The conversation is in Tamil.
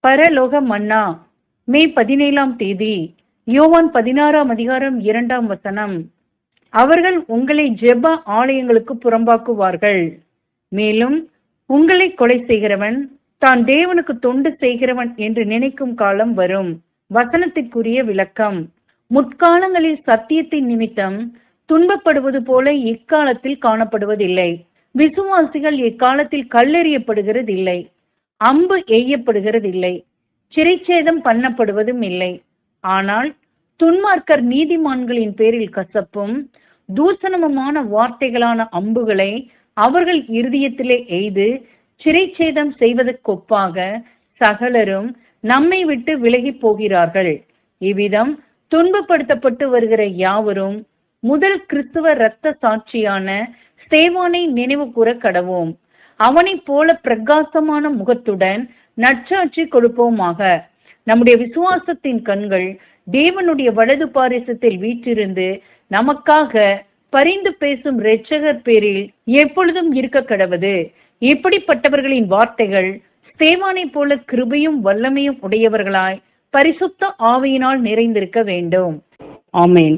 பரலோக மன்னா மே 17 யோவான் 16 அவர்கள் உங்களை ஜெப ஆலயங்களுக்கு புறம்பாக்குவார்கள். மேலும் உங்களை கொலை செய்கிறவன் தான் தேவனுக்கு தொண்டு செய்கிறவன் என்று நினைக்கும் காலம் வரும். வசனத்திற்குரிய விளக்கம்: முற்காலங்களில் சத்தியத்தின் நிமித்தம் துன்பப்படுவது போல இக்காலத்தில் காணப்படுவதில்லை. விசுவாசிகள் இக்காலத்தில் கல்லெறியப்படுகிறதில்லை, அம்பு எய்யப்படுகிறதில்லை, சிறைச்சேதம் பண்ணப்படுவதும் இல்லை. ஆனால் துன்மார்க்கர் நீதிமான்களின் பேரில் கசப்பும் தூசணமுமான வார்த்தைகளான அம்புகளை அவர்கள் இருதயத்திலே எய்து சிறைச்சேதம் செய்வதற்கொப்பாக சகலரும் நம்மை விட்டு விலகி போகிறார்கள். இவ்விதம் துன்பப்படுத்தப்பட்டு வருகிற யாவரும் முதல் கிறிஸ்துவ இரத்த சாட்சியான ஸ்தேவானை நினைவு கூற கடவோம். அவனைப் போல பிரகாசமான முகத்துடன் நற்சாட்சி கொடுப்போமாக. நம்முடைய விசுவாசத்தின் கண்கள் தேவனுடைய வலது பாரிசத்தில் வீற்றிருந்து நமக்காக பரிந்து பேசும் இரட்சகர் பேரில் எப்பொழுதும் இருக்க கடவது. இப்படிப்பட்டவர்களின் வார்த்தைகள் ஸ்தேவானை போல கிருபையும் வல்லமையும் உடையவர்களாய் பரிசுத்த ஆவியினால் நிறைந்திருக்க வேண்டும். ஆமென்.